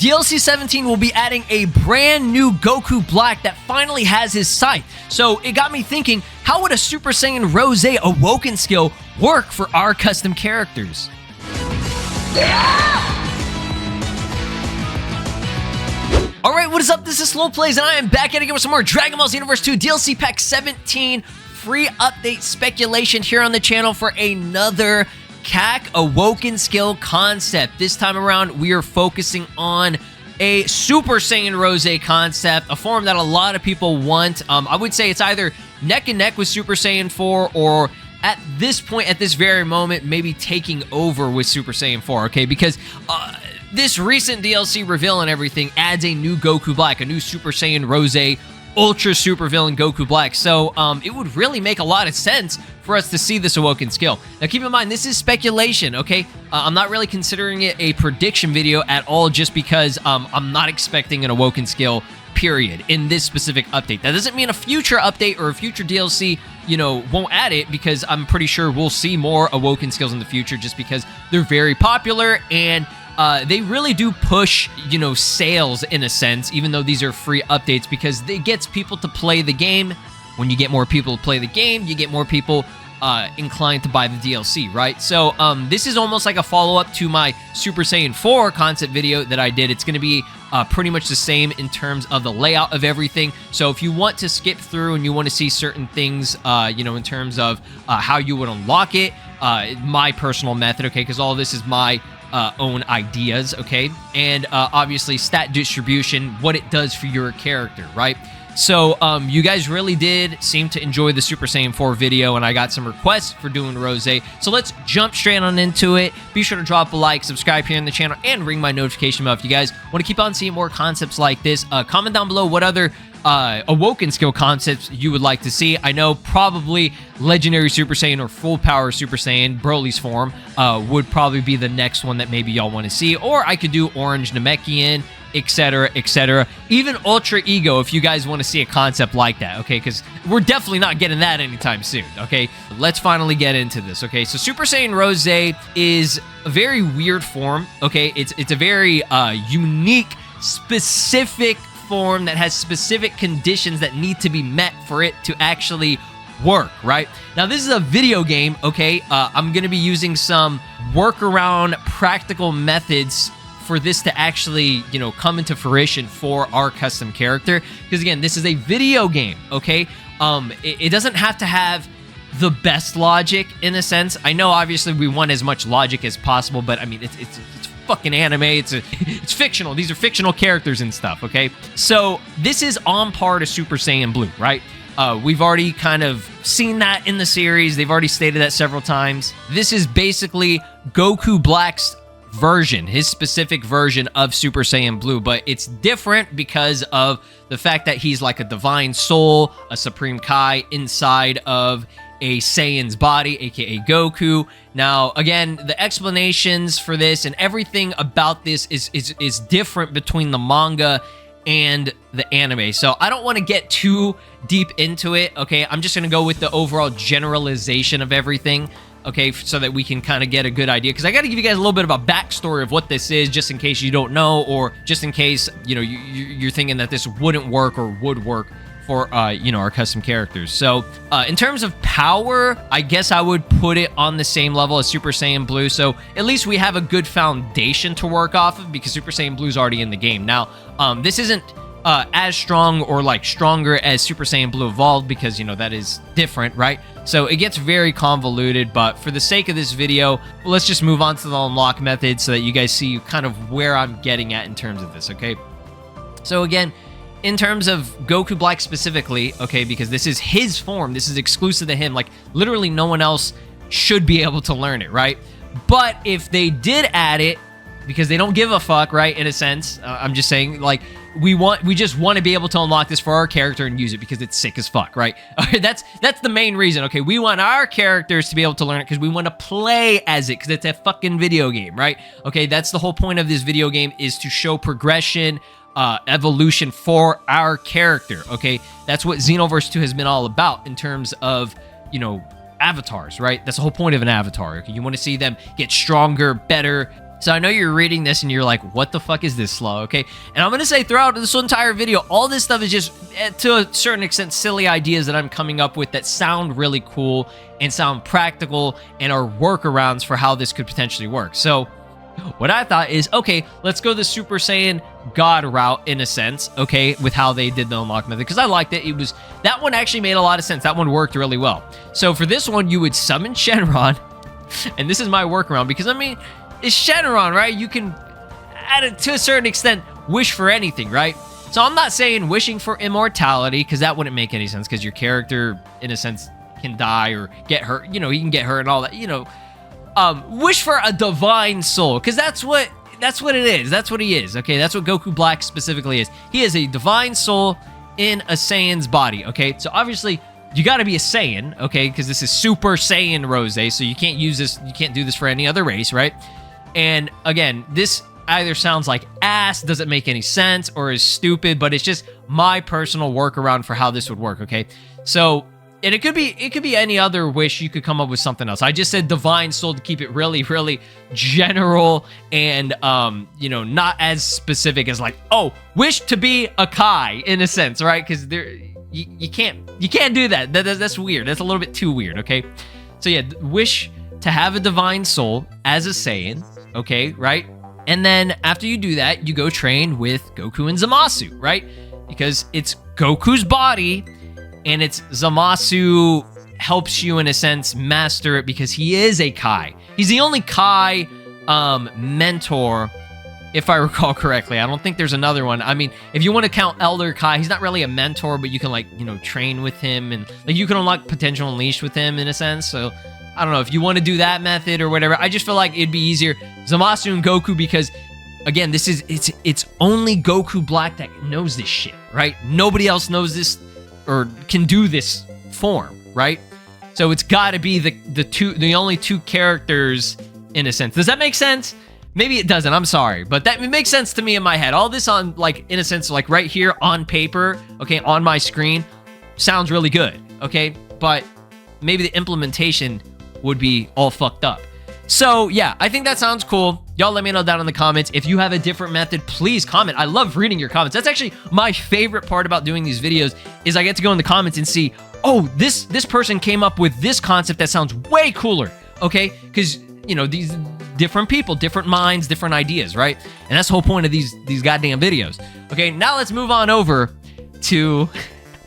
DLC 17 will be adding a brand new Goku Black that finally has his sight. So it got me thinking, how would a Super Saiyan Rosé Awoken skill work for our custom characters? Alright, what is up? This is Slow Plays, and I am back at it again with some more Dragon Ball Xenoverse 2 DLC Pack 17 free update speculation here on the channel for another CAC Awoken skill concept. This time around, we are focusing on a Super Saiyan Rosé concept, a form that a lot of people want. I would say it's either neck and neck with Super Saiyan 4 or at this point, at this very moment, maybe taking over with Super Saiyan 4, okay? Because this recent DLC reveal and everything adds a new Goku Black, a new Super Saiyan Rosé Ultra Super Villain Goku Black. So it would really make a lot of sense for us to see this Awoken skill. Now keep in mind, this is speculation, okay? I'm not really considering it a prediction video at all just because I'm not expecting an Awoken skill, period, in this specific update. That doesn't mean a future update or a future DLC, you know, won't add it, because I'm pretty sure we'll see more Awoken skills in the future just because they're very popular and they really do push, you know, sales in a sense, even though these are free updates, because it gets people to play the game. When you get more people to play the game, you get more people inclined to buy the DLC, right? So this is almost like a follow-up to my Super Saiyan 4 concept video that I did. It's going to be pretty much the same in terms of the layout of everything. So if you want to skip through and you want to see certain things, you know, in terms of how you would unlock it, my personal method, okay, because all of this is my own ideas, okay? And obviously stat distribution, what it does for your character, right? So you guys really did seem to enjoy the Super Saiyan 4 video, and I got some requests for doing Rosé. So let's jump straight on into it. Be sure to drop a like, subscribe here on the channel, and ring my notification bell if you guys want to keep on seeing more concepts like this. Comment down below what other Awoken skill concepts you would like to see. I know probably Legendary Super Saiyan or Full Power Super Saiyan, Broly's form, would probably be the next one that maybe y'all want to see. Or I could do Orange Namekian, etc., etc. Even Ultra Ego if you guys want to see a concept like that, okay? Because we're definitely not getting that anytime soon, okay? Let's finally get into this, okay? So Super Saiyan Rosé is a very weird form, okay? It's a very unique, specific form that has specific conditions that need to be met for it to actually work, right? Now, this is a video game, okay? I'm going to be using some workaround practical methods for this to actually, you know, come into fruition for our custom character. Because again, this is a video game, okay? It doesn't have to have the best logic in a sense. I know obviously we want as much logic as possible, but I mean, it's fucking anime. It's fictional. These are fictional characters and stuff, okay? So this is on par to Super Saiyan Blue, right? We've already kind of seen that in the series. They've already stated that several times. This is basically Goku Black's version, his specific version of Super Saiyan Blue, but it's different because of the fact that he's like a divine soul, a Supreme Kai inside of a Saiyan's body, aka Goku. Now, again, the explanations for this and everything about this is different between the manga and the anime. So I don't want to get too deep into it, okay? I'm just going to go with the overall generalization of everything, okay, so that we can kind of get a good idea. Because I got to give you guys a little bit of a backstory of what this is, just in case you don't know, or just in case, you know, you're thinking that this wouldn't work or would work for, you know, our custom characters. So, in terms of power, I guess I would put it on the same level as Super Saiyan Blue. So, at least we have a good foundation to work off of, because Super Saiyan Blue is already in the game. Now, this isn't as strong or, like, stronger as Super Saiyan Blue Evolved, because, you know, that is different, right? So, it gets very convoluted, but for the sake of this video, let's just move on to the unlock method so that you guys see kind of where I'm getting at in terms of this, okay? So, again, in terms of Goku Black specifically, okay, because this is his form, this is exclusive to him, like, literally no one else should be able to learn it, right? But if they did add it, because they don't give a fuck, right, in a sense, I'm just saying, like, we just want to be able to unlock this for our character and use it because it's sick as fuck, right? That's the main reason, okay? We want our characters to be able to learn it because we want to play as it, because it's a fucking video game, right? Okay, that's the whole point of this video game, is to show progression, evolution for our character, okay? That's what Xenoverse 2 has been all about in terms of, you know, avatars, right? That's the whole point of an avatar, okay? You want to see them get stronger, better, So I know you're reading this and you're like, what the fuck is this slow, okay? And I'm going to say throughout this entire video, all this stuff is just, to a certain extent, silly ideas that I'm coming up with that sound really cool and sound practical and are workarounds for how this could potentially work. So what I thought is, okay, let's go the Super Saiyan God route in a sense, okay, with how they did the unlock method, because I liked it. That one actually made a lot of sense. That one worked really well. So for this one, you would summon Shenron, and this is my workaround, because I mean, it's Shenron, right? You can, to a certain extent, wish for anything, right? So I'm not saying wishing for immortality, because that wouldn't make any sense, because your character, in a sense, can die or get hurt. You know, he can get hurt and all that, you know. Wish for a divine soul, because that's what it is. That's what he is, okay? That's what Goku Black specifically is. He is a divine soul in a Saiyan's body, okay? So obviously, you got to be a Saiyan, okay? Because this is Super Saiyan Rosé, so you can't use this, you can't do this for any other race, right? And again, this either sounds like ass, doesn't make any sense, or is stupid, but it's just my personal workaround for how this would work, okay? So, and it could be any other wish. You could come up with something else. I just said divine soul to keep it really, really general and, you know, not as specific as like, oh, wish to be a Kai in a sense, right? Because you can't do that. That's weird. That's a little bit too weird, okay? So yeah, wish to have a divine soul as a Saiyan, okay, right? And then after you do that, you go train with Goku and Zamasu, right? Because it's Goku's body, and it's Zamasu helps you, in a sense, master it because he is a Kai. He's the only Kai mentor, if I recall correctly. I don't think there's another one. I mean, if you want to count Elder Kai, he's not really a mentor, but you can, like, you know, train with him, and like you can unlock potential unleash with him, in a sense. So I don't know if you want to do that method or whatever. I just feel like it'd be easier Zamasu and Goku, because again, this is it's only Goku Black that knows this shit, right? Nobody else knows this or can do this form, right? So it's got to be the only two characters, in a sense. Does that make sense? Maybe it doesn't. I'm sorry, but it makes sense to me in my head. All this on, like, in a sense, like right here on paper, okay, on my screen, sounds really good, okay? But maybe the implementation would be all fucked up. So yeah, I think that sounds cool. Y'all let me know down in the comments. If you have a different method, please comment. I love reading your comments. That's actually my favorite part about doing these videos, is I get to go in the comments and see, oh, this person came up with this concept that sounds way cooler, okay? Because, you know, these different people, different minds, different ideas, right? And that's the whole point of these goddamn videos. Okay, now let's move on over to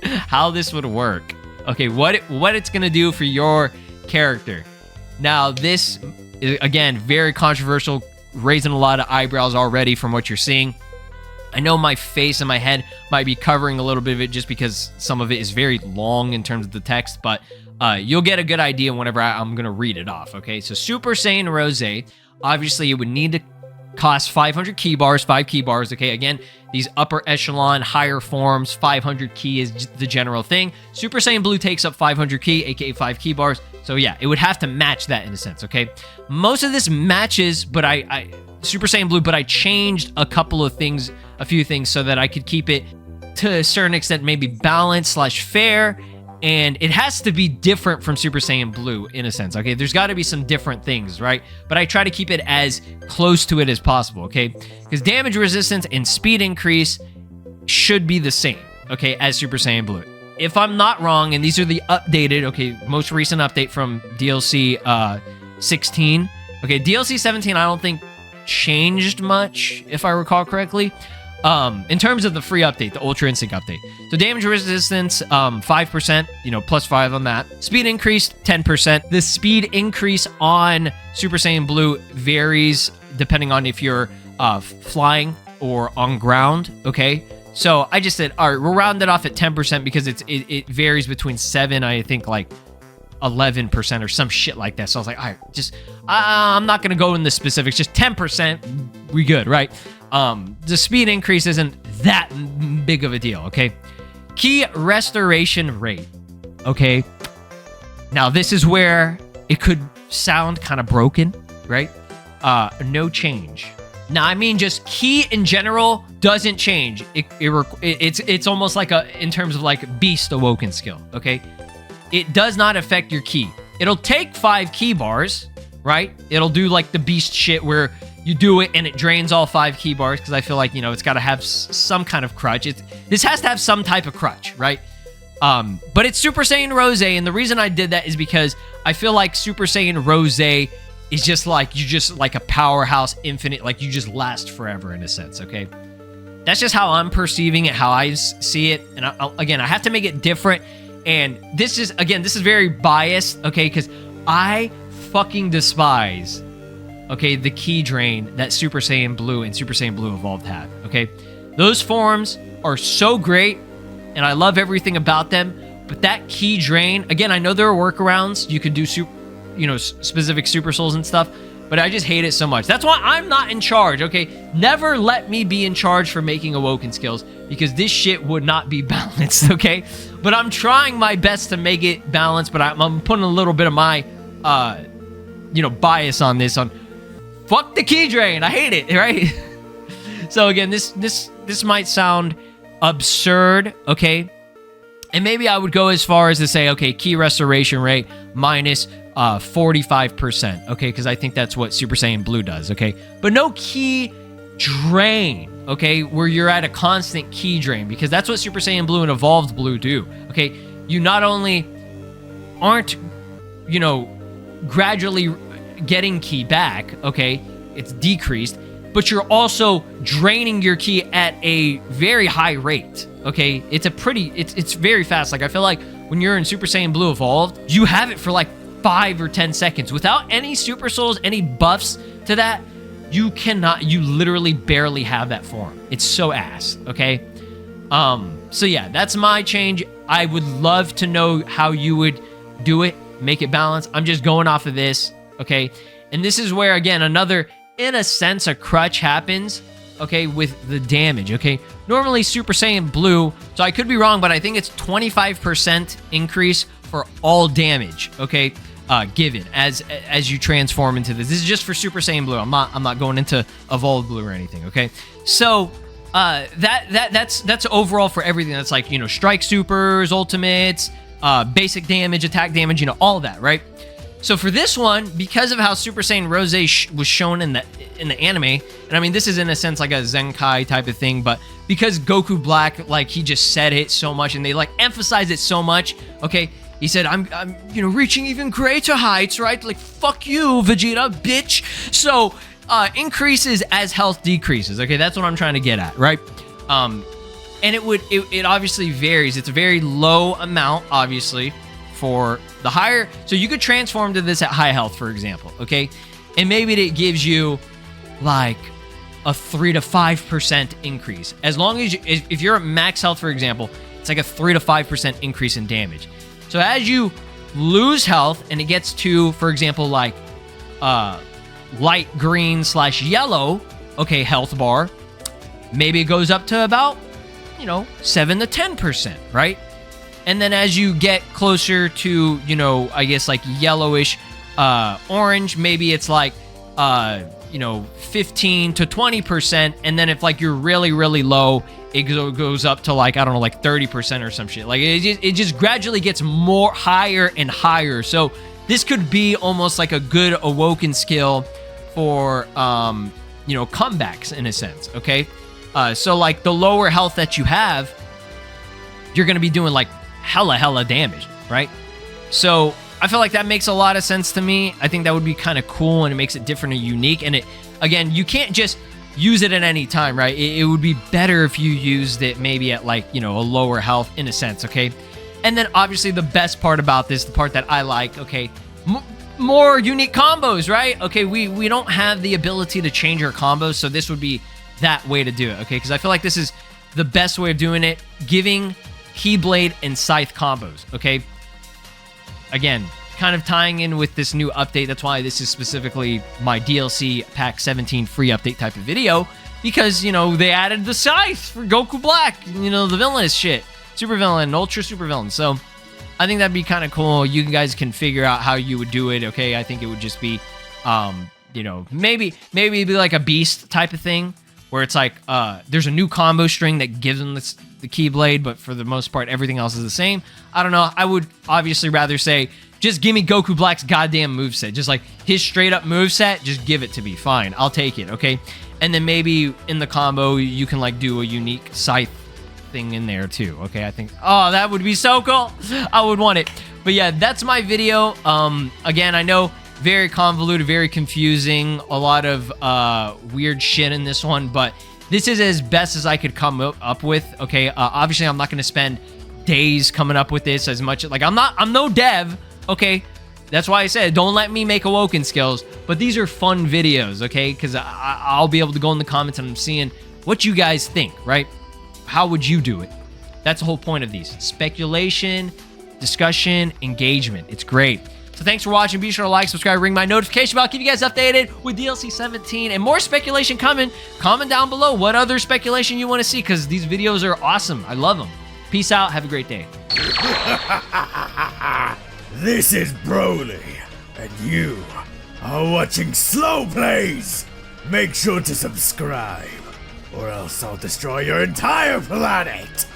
how this would work. Okay, what it's gonna do for your character. Now, this is, again, very controversial, raising a lot of eyebrows already from what you're seeing. I know my face and my head might be covering a little bit of it just because some of it is very long in terms of the text, but you'll get a good idea whenever I'm going to read it off, okay? So Super Saiyan Rosé, obviously it would need to cost 500 key bars, 5 key bars, okay? Again, these upper echelon, higher forms, 500 key is the general thing. Super Saiyan Blue takes up 500 key, aka 5 key bars. So yeah, it would have to match that in a sense, okay? Most of this matches, but I Super Saiyan Blue, but I changed a few things so that I could keep it to a certain extent maybe balanced / fair, and it has to be different from Super Saiyan Blue in a sense, okay? There's got to be some different things, right? But I try to keep it as close to it as possible, okay? Because damage resistance and speed increase should be the same, okay, as Super Saiyan Blue. If I'm not wrong, and these are the updated, okay, most recent update from DLC 16. Okay, DLC 17 I don't think changed much, if I recall correctly. In terms of the free update, the Ultra Instinct update. So damage resistance, 5%, you know, plus 5 on that. Speed increase, 10%. The speed increase on Super Saiyan Blue varies depending on if you're flying or on ground, okay? So I just said, all right, we'll round it off at 10% because it varies between 7, I think, like 11% or some shit like that. So I was like, all right, just, I'm not going to go in the specifics, just 10%, we good, right? The speed increase isn't that big of a deal, okay? Key restoration rate, okay? Now, this is where it could sound kind of broken, right? No change. Now, I mean, just key in general doesn't change. It's almost like in terms of like Beast Awoken skill, okay? It does not affect your key. It'll take 5 key bars, right? It'll do like the Beast shit where you do it and it drains all 5 key bars, because I feel like, it's got to have some kind of crutch. This has to have some type of crutch, right? But it's Super Saiyan Rosé, and the reason I did that is because I feel like Super Saiyan Rosé is just like, you just like a powerhouse infinite, like you just last forever in a sense, okay? That's just how I'm perceiving it, how I see it, and again, I have to make it different, and this is very biased, okay, because I fucking despise, okay, the key drain that Super Saiyan Blue and Super Saiyan Blue Evolved have, okay? Those forms are so great, and I love everything about them, but that key drain, again, I know there are workarounds. You could do specific Super Souls and stuff, but I just hate it so much. That's why I'm not in charge, okay? Never let me be in charge for making Awoken skills, because this shit would not be balanced, okay? But I'm trying my best to make it balanced, but I'm putting a little bit of my, bias on this, on fuck the key drain. I hate it, right? So again, this might sound absurd, okay? And maybe I would go as far as to say, okay, key restoration rate minus 45%, okay? Because I think that's what Super Saiyan Blue does, okay? But no key drain, okay? Where you're at a constant key drain, because that's what Super Saiyan Blue and Evolved Blue do, okay? You not only aren't, gradually getting ki back, okay? It's decreased, but you're also draining your ki at a very high rate, okay? It's very fast. Like, I feel like when you're in Super Saiyan Blue Evolved, you have it for like 5 or 10 seconds. Without any Super Souls, any buffs to that, you literally barely have that form. It's so ass, okay? So yeah, that's my change. I would love to know how you would do it, make it balanced. I'm just going off of this, okay? And this is where, again, another, in a sense, a crutch happens, okay, with the damage, okay? Normally, Super Saiyan Blue, so I could be wrong, but I think it's 25% increase for all damage, okay, given as you transform into this. This is just for Super Saiyan Blue. I'm not going into Evolved Blue or anything, okay? So, that's overall for everything. That's like, Strike Supers, Ultimates, basic damage, attack damage, all that, right? So for this one, because of how Super Saiyan Rosé was shown in the anime, and I mean, this is in a sense like a Zenkai type of thing, but because Goku Black, like, he just said it so much, and they like emphasize it so much, okay? He said, I'm reaching even greater heights, right? Like, fuck you, Vegeta, bitch. So, increases as health decreases, okay? That's what I'm trying to get at, right? And it obviously varies. It's a very low amount, obviously, for the higher, so you could transform to this at high health, for example, okay? And maybe it gives you like a 3 to 5% increase. As long as if you're at max health, for example, it's like a 3 to 5% increase in damage. So as you lose health and it gets to, for example, like light green / yellow, okay, health bar, maybe it goes up to about 7 to 10%, right? And then as you get closer to, I guess like yellowish, orange, maybe it's like, 15 to 20%. And then if like you're really, really low, it goes up to like, I don't know, like 30% or some shit. Like it just gradually gets more higher and higher. So this could be almost like a good Awoken skill for, comebacks in a sense. Okay. So like the lower health that you have, you're going to be doing like hella damage, right? So I feel like that makes a lot of sense to me. I think that would be kind of cool, and it makes it different and unique. And it, again, you can't just use it at any time, right? It would be better if you used it maybe at like, a lower health in a sense, okay? And then obviously the best part about this, the part that I like, okay, more unique combos, right? Okay, we don't have the ability to change our combos, so this would be that way to do it, okay? Because I feel like this is the best way of doing it, giving Keyblade and Scythe combos, okay? Again, kind of tying in with this new update. That's why this is specifically my DLC Pack 17 free update type of video, because, they added the Scythe for Goku Black, the villainous shit. Super villain, ultra super villain. So I think that'd be kind of cool. You guys can figure out how you would do it, okay? I think it would just be, maybe it'd be like a beast type of thing, where it's like, there's a new combo string that gives them the Keyblade, but for the most part, everything else is the same. I don't know. I would obviously rather say Just give me Goku Black's goddamn moveset. Just like his straight up moveset, just give it to me. Fine, I'll take it, okay? And then maybe in the combo, you can like do a unique scythe thing in there too, okay? I think, oh, that would be so cool. I would want it. But yeah, that's my video. Again, I know very convoluted, very confusing, a lot of weird shit in this one, but this is as best as I could come up with, okay? Obviously, I'm not going to spend days coming up with this as much. Like, I'm no dev, okay? That's why I said, don't let me make Awoken skills. But these are fun videos, okay? Because I'll be able to go in the comments and I'm seeing what you guys think, right? How would you do it? That's the whole point of these. Speculation, discussion, engagement. It's great. So thanks for watching. Be sure to like, subscribe, ring my notification bell. I'll keep you guys updated with DLC 17 and more speculation coming. Comment down below what other speculation you want to see because these videos are awesome. I love them. Peace out. Have a great day. This is Broly, and you are watching Slow Plays. Make sure to subscribe, or else I'll destroy your entire planet.